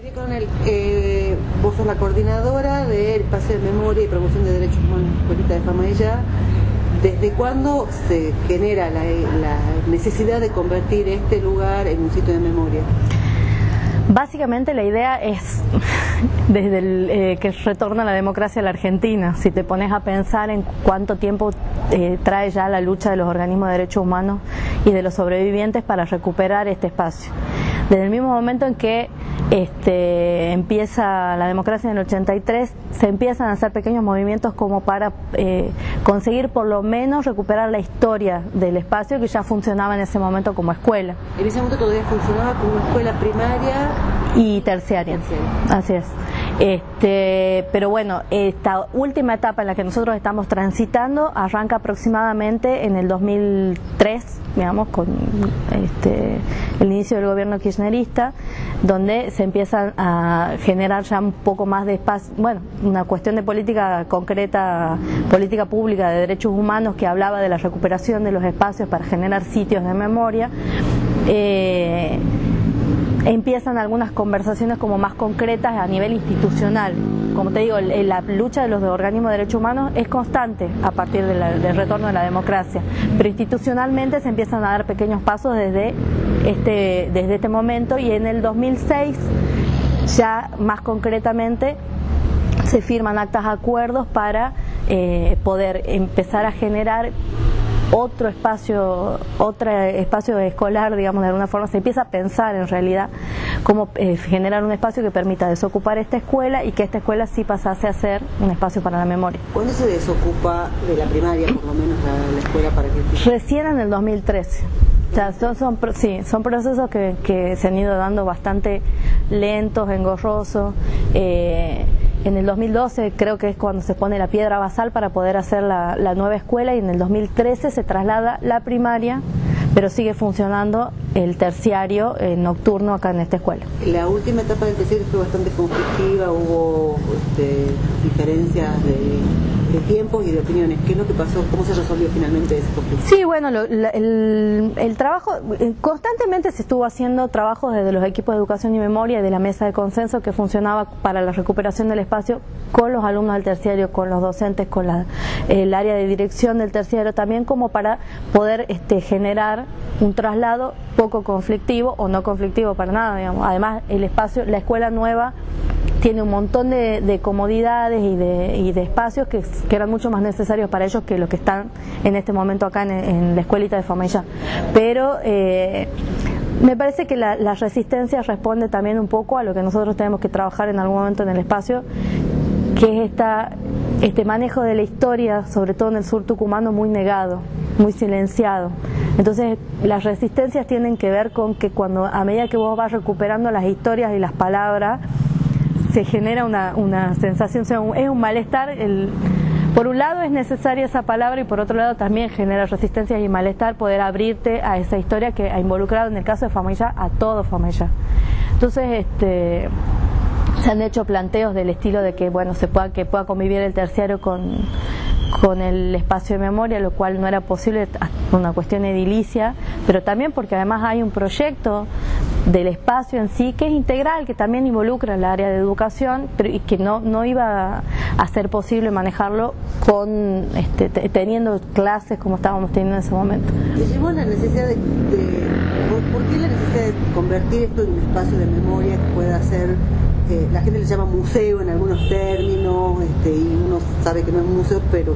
María Coronel, vos sos la coordinadora del Espacio de Memoria y Promoción de Derechos Humanos en la Escuelita de Famaillá. ¿Desde cuándo se genera la necesidad de convertir este lugar en un sitio de memoria? Básicamente la idea es desde que retorna la democracia a la Argentina. Si te pones a pensar en cuánto tiempo trae ya la lucha de los organismos de derechos humanos y de los sobrevivientes para recuperar este espacio. Desde el mismo momento en que empieza la democracia en el 83, se empiezan a hacer pequeños movimientos como para conseguir por lo menos recuperar la historia del espacio que ya funcionaba en ese momento como escuela. En ese momento todavía funcionaba como una escuela primaria y terciaria. Así es. Pero bueno, esta última etapa en la que nosotros estamos transitando arranca aproximadamente en el 2003, digamos, con el inicio del gobierno kirchnerista, donde se empiezan a generar ya un poco más de espacio, bueno, una cuestión de política concreta, política pública de derechos humanos que hablaba de la recuperación de los espacios para generar sitios de memoria. Empiezan algunas conversaciones como más concretas a nivel institucional. Como te digo, la lucha de los organismos de derechos humanos es constante a partir del retorno de la democracia, pero institucionalmente se empiezan a dar pequeños pasos desde este momento, y en el 2006 ya más concretamente se firman actas de acuerdos para poder empezar a generar otro espacio escolar, digamos, de alguna forma. Se empieza a pensar en realidad cómo generar un espacio que permita desocupar esta escuela y que esta escuela sí pasase a ser un espacio para la memoria. ¿Cuándo se desocupa de la primaria, por lo menos, la escuela para que... Recién en el 2013. O sea, son procesos que se han ido dando bastante lentos, engorrosos. En el 2012 creo que es cuando se pone la piedra basal para poder hacer la nueva escuela, y en el 2013 se traslada la primaria, pero sigue funcionando el terciario nocturno acá en esta escuela. La última etapa del terciario fue bastante conflictiva, hubo diferencias de tiempos y de opiniones. ¿Qué es lo que pasó? ¿Cómo se resolvió finalmente ese conflicto? Sí, bueno, el trabajo, constantemente se estuvo haciendo trabajos desde los equipos de educación y memoria y de la mesa de consenso que funcionaba para la recuperación del espacio con los alumnos del terciario, con los docentes, con el área de dirección del terciario también, como para poder generar un traslado poco conflictivo o no conflictivo para nada, digamos. Además, el espacio, la escuela nueva tiene un montón de comodidades y de espacios que eran mucho más necesarios para ellos que los que están en este momento acá en la escuelita de Famaillá. Pero me parece que la resistencia responde también un poco a lo que nosotros tenemos que trabajar en algún momento en el espacio, que es este manejo de la historia, sobre todo en el sur tucumano, muy negado, muy silenciado. Entonces las resistencias tienen que ver con que a medida que vos vas recuperando las historias y las palabras, se genera una sensación, o sea, es un malestar. Por un lado es necesaria esa palabra, y por otro lado también genera resistencias y malestar poder abrirte a esa historia que ha involucrado, en el caso de Famaillá, a todo Famaillá. Entonces se han hecho planteos del estilo de que bueno, que pueda convivir el terciario con el espacio de memoria, lo cual no era posible, una cuestión edilicia, pero también porque además hay un proyecto del espacio en sí que es integral, que también involucra el área de educación, pero y que no iba a ser posible manejarlo teniendo clases como estábamos teniendo en ese momento. ¿Te llevó la necesidad por qué la necesidad de convertir esto en un espacio de memoria que pueda ser, la gente le llama museo en algunos términos, y uno sabe que no es un museo, pero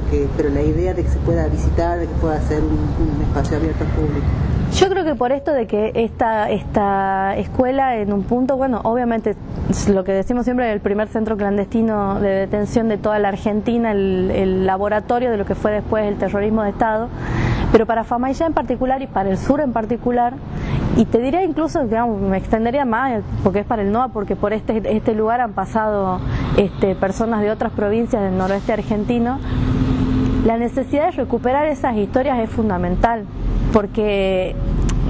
la idea de que se pueda visitar, de que pueda ser un espacio abierto al público? Yo creo que por esto de que esta escuela en un punto, bueno, obviamente lo que decimos siempre, el primer centro clandestino de detención de toda la Argentina, el laboratorio de lo que fue después el terrorismo de Estado, pero para Famaillá en particular y para el sur en particular, y te diría incluso, digamos, me extendería más porque es para el NOA, porque por este lugar han pasado personas de otras provincias del noroeste argentino. La necesidad de recuperar esas historias es fundamental, porque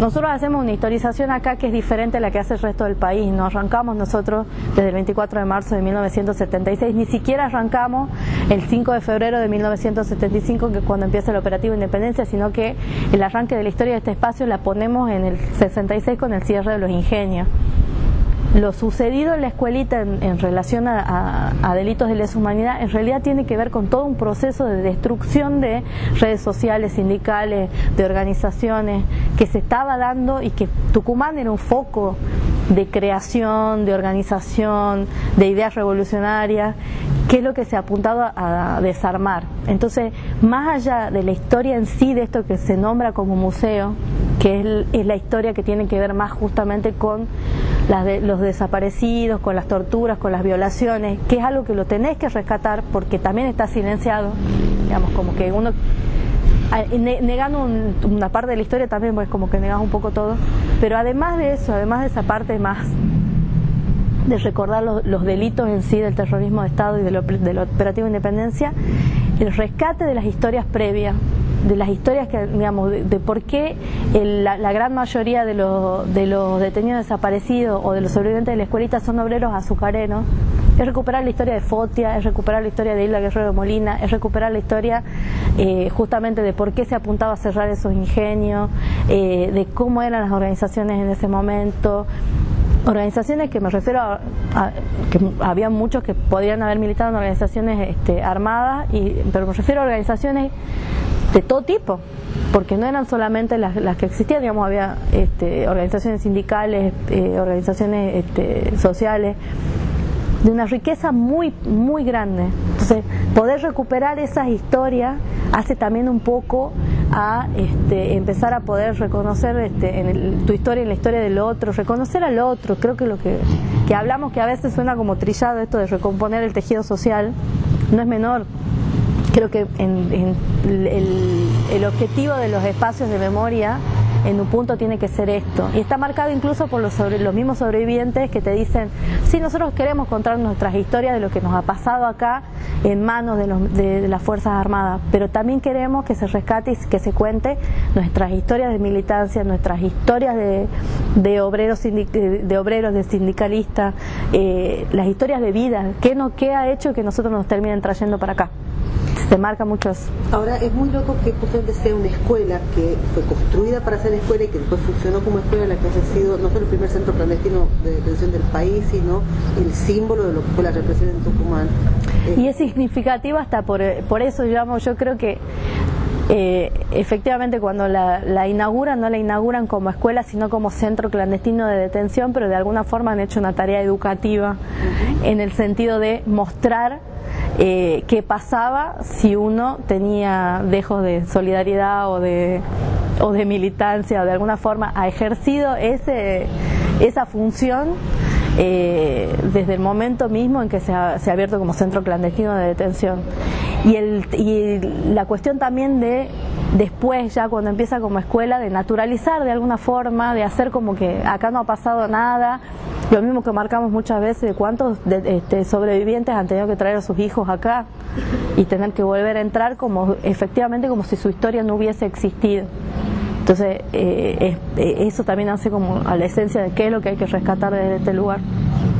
nosotros hacemos una historización acá que es diferente a la que hace el resto del país. No arrancamos nosotros desde el 24 de marzo de 1976, ni siquiera arrancamos el 5 de febrero de 1975, que es cuando empieza el operativo Independencia, sino que el arranque de la historia de este espacio la ponemos en el 66 con el cierre de los ingenios. lo sucedido en la escuelita en relación a delitos de lesa humanidad en realidad tiene que ver con todo un proceso de destrucción de redes sociales, sindicales, de organizaciones que se estaba dando, y que Tucumán era un foco de creación, de organización, de ideas revolucionarias, que es lo que se ha apuntado a desarmar. Entonces, más allá de la historia en sí de esto que se nombra como museo, que es la historia que tiene que ver más justamente con los desaparecidos, con las torturas, con las violaciones, que es algo que lo tenés que rescatar porque también está silenciado, digamos, como que uno negando una parte de la historia también, pues como que negas un poco todo, pero además de eso, además de esa parte más de recordar los delitos en sí del terrorismo de Estado y del operativo Independencia, el rescate de las historias previas, de las historias que, digamos, de por qué la gran mayoría de los detenidos desaparecidos o de los sobrevivientes de la escuelita son obreros azucareros. Es recuperar la historia de Fotia, es recuperar la historia de Hilda Guerrero de Molina, es recuperar la historia justamente de por qué se apuntaba a cerrar esos ingenios, de cómo eran las organizaciones en ese momento. Organizaciones que me refiero a que había muchos que podían haber militado en organizaciones armadas, pero me refiero a organizaciones de todo tipo, porque no eran solamente las que existían, digamos, había organizaciones sindicales, organizaciones sociales, de una riqueza muy, muy grande. Entonces, poder recuperar esas historias hace también un poco a empezar a poder reconocer tu historia y la historia del otro, reconocer al otro. Creo que lo que hablamos, que a veces suena como trillado, esto de recomponer el tejido social, no es menor. Creo que el objetivo de los espacios de memoria en un punto tiene que ser esto, y está marcado incluso por los mismos sobrevivientes que te dicen: sí, nosotros queremos contar nuestras historias de lo que nos ha pasado acá en manos de las Fuerzas Armadas, pero también queremos que se rescate y que se cuente nuestras historias de militancia, nuestras historias de obreros, de sindicalistas, las historias de vida, qué ha hecho que nosotros nos terminen trayendo para acá. Se marca mucho eso. Ahora, es muy loco que justamente sea una escuela que fue construida para ser escuela y que después funcionó como escuela, la que haya sido no solo el primer centro clandestino de detención del país, sino el símbolo de lo que fue la represión en Tucumán. Y es significativo hasta por eso, digamos, yo creo que efectivamente cuando la inauguran, no la inauguran como escuela, sino como centro clandestino de detención, pero de alguna forma han hecho una tarea educativa en el sentido de mostrar qué pasaba si uno tenía dejos de solidaridad o de militancia, o de alguna forma ha ejercido esa función desde el momento mismo en que se ha abierto como centro clandestino de detención. Y la cuestión también de después, ya cuando empieza como escuela, de naturalizar de alguna forma, de hacer como que acá no ha pasado nada. Lo mismo que marcamos muchas veces de cuántos sobrevivientes han tenido que traer a sus hijos acá y tener que volver a entrar como efectivamente como si su historia no hubiese existido. Entonces eso también hace como a la esencia de qué es lo que hay que rescatar de este lugar.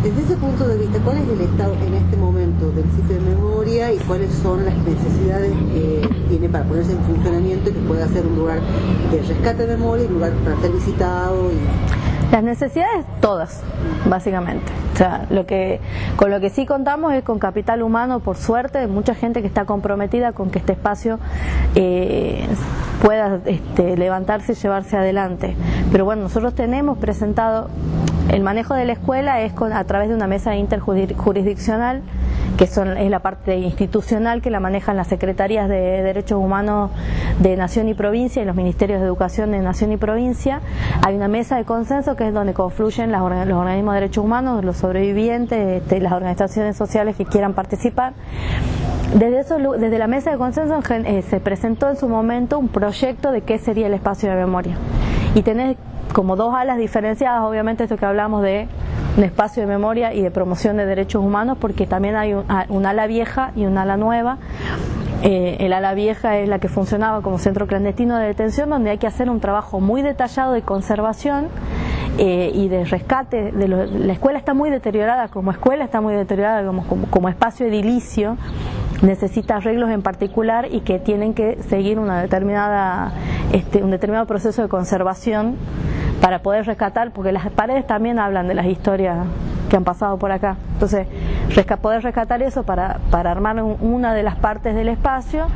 Desde ese punto de vista, ¿cuál es el estado en este momento del sitio de memoria y cuáles son las necesidades que tiene para ponerse en funcionamiento y que pueda ser un lugar de rescate de memoria y un lugar para ser visitado? Las necesidades todas, básicamente. O sea, con lo que sí contamos es con capital humano, por suerte, de mucha gente que está comprometida con que este espacio pueda levantarse y llevarse adelante. Pero bueno, nosotros tenemos presentado el manejo de la escuela es a través de una mesa interjurisdiccional, que es la parte institucional que la manejan las secretarías de Derechos Humanos de Nación y Provincia y los ministerios de Educación de Nación y Provincia. Hay una mesa de consenso que es donde confluyen los organismos de derechos humanos, los sobrevivientes, las organizaciones sociales que quieran participar. Desde la mesa de consenso se presentó en su momento un proyecto de qué sería el espacio de memoria. Y tenés como dos alas diferenciadas, obviamente esto que hablamos de un espacio de memoria y de promoción de derechos humanos, porque también hay un ala vieja y un ala nueva. El ala vieja es la que funcionaba como centro clandestino de detención, donde hay que hacer un trabajo muy detallado de conservación y de rescate. La escuela está muy deteriorada, como escuela está muy deteriorada, como espacio edilicio, necesita arreglos en particular y que tienen que seguir un determinado proceso de conservación para poder rescatar, porque las paredes también hablan de las historias que han pasado por acá. Entonces, poder rescatar eso para armar una de las partes del espacio,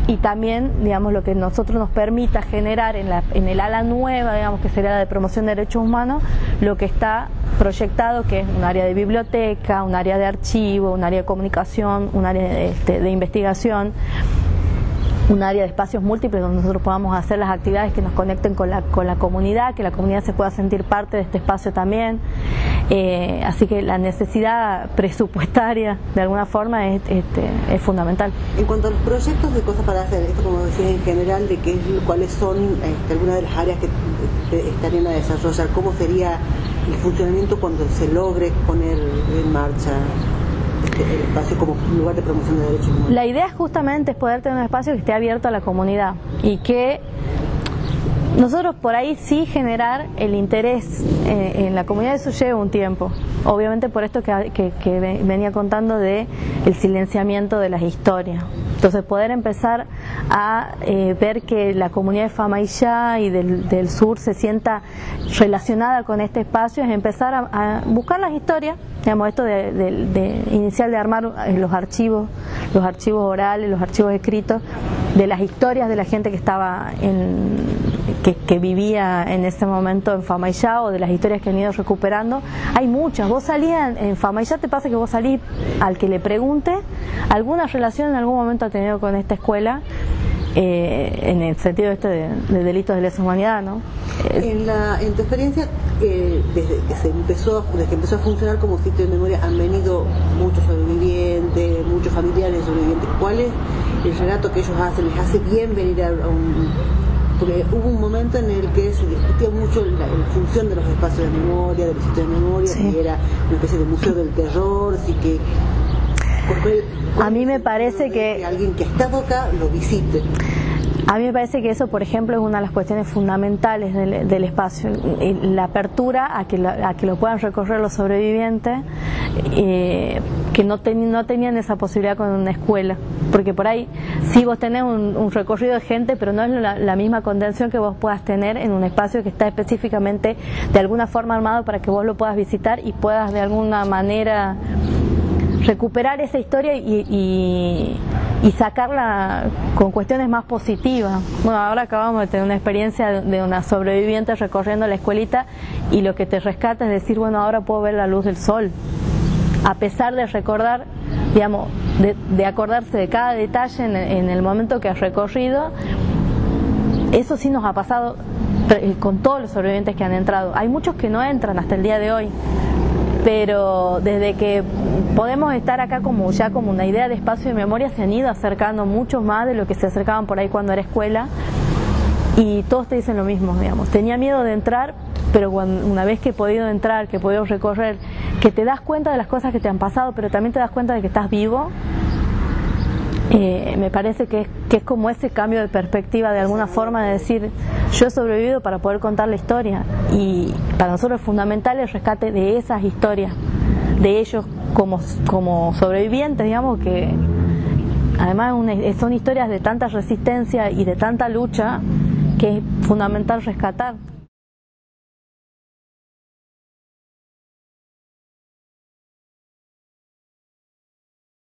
y también, digamos, lo que nosotros nos permita generar en el ala nueva, digamos, que sería la de promoción de derechos humanos, lo que está proyectado, que es un área de biblioteca, un área de archivo, un área de comunicación, un área de investigación, un área de espacios múltiples donde nosotros podamos hacer las actividades que nos conecten con la comunidad, que la comunidad se pueda sentir parte de este espacio también. Así que la necesidad presupuestaria de alguna forma es fundamental. En cuanto a los proyectos de cosas para hacer, esto como decía en general, de cuáles son algunas de las áreas que estarían a desarrollar, ¿cómo sería el funcionamiento cuando se logre poner en marcha el espacio como lugar de promoción de derechos humanos? La idea justamente es poder tener un espacio que esté abierto a la comunidad y que nosotros por ahí sí generar el interés en la comunidad. Eso lleva un tiempo, obviamente, por esto que venía contando de el silenciamiento de las historias. Entonces poder empezar a ver que la comunidad de Famaillá y del sur se sienta relacionada con este espacio, es empezar a buscar las historias, digamos, esto de inicial de armar los archivos orales, los archivos escritos de las historias de la gente que estaba que vivía en ese momento en Famaillá, o de las historias que han ido recuperando. Hay muchas. Vos salías en Famaillá, te pasa que vos salís al que le pregunte, alguna relación en algún momento ha tenido con esta escuela, en el sentido de delitos de lesa humanidad, ¿no? En tu experiencia, desde que empezó a funcionar como sitio de memoria, han venido muchos sobrevivientes, muchos familiares de sobrevivientes. ¿Cuál es el relato que ellos hacen? ¿Les hace bien venir a un...? Porque hubo un momento en el que se discutía mucho la función de los espacios de memoria, de los sitios de memoria, sí, si era una especie de museo del terror, así que... A mí me parece que alguien que ha estado acá lo visite. A mí me parece que eso, por ejemplo, es una de las cuestiones fundamentales del espacio, la apertura a que lo puedan recorrer los sobrevivientes, que no tenían esa posibilidad con una escuela, porque por ahí sí vos tenés un recorrido de gente, pero no es la misma contención que vos puedas tener en un espacio que está específicamente de alguna forma armado para que vos lo puedas visitar y puedas de alguna manera recuperar esa historia y sacarla con cuestiones más positivas. Bueno, ahora acabamos de tener una experiencia de una sobreviviente recorriendo la escuelita, y lo que te rescata es decir, bueno, ahora puedo ver la luz del sol, a pesar de recordar, digamos, de acordarse de cada detalle en el momento que has recorrido. Eso sí nos ha pasado con todos los sobrevivientes que han entrado. Hay muchos que no entran hasta el día de hoy, pero desde que podemos estar acá como una idea de espacio de memoria, se han ido acercando muchos más de lo que se acercaban por ahí cuando era escuela, y todos te dicen lo mismo, digamos. Tenía miedo de entrar, pero una vez que he podido entrar, que he podido recorrer, que te das cuenta de las cosas que te han pasado, pero también te das cuenta de que estás vivo, me parece que es como ese cambio de perspectiva, de alguna forma, de decir, yo he sobrevivido para poder contar la historia, y para nosotros es fundamental el rescate de esas historias, de ellos como sobrevivientes, digamos, que además son historias de tanta resistencia y de tanta lucha que es fundamental rescatar.